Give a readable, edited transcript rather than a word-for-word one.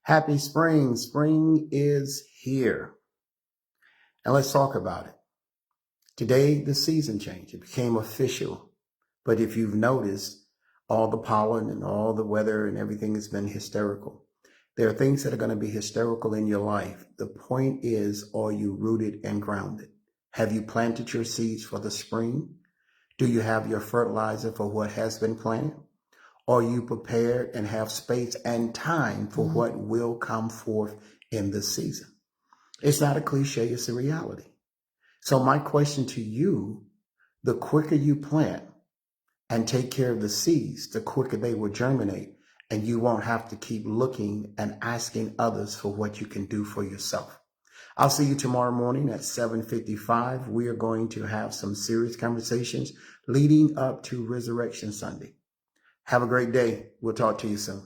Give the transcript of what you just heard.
Happy spring. Spring is here. And let's talk about it. Today, the season changed. It became official. But if you've noticed, all the pollen and all the weather and everything has been hysterical. There are things that are going to be hysterical in your life. The point is, are you rooted and grounded? Have you planted your seeds for the spring? Do you have your fertilizer for what has been planted? Are you prepared and have space and time for what will come forth in this season? It's not a cliche, it's a reality. So my question to you, the quicker you plant and take care of the seeds, the quicker they will germinate, and you won't have to keep looking and asking others for what you can do for yourself. I'll see you tomorrow morning at 7:55. We are going to have some serious conversations leading up to Resurrection Sunday. Have a great day. We'll talk to you soon.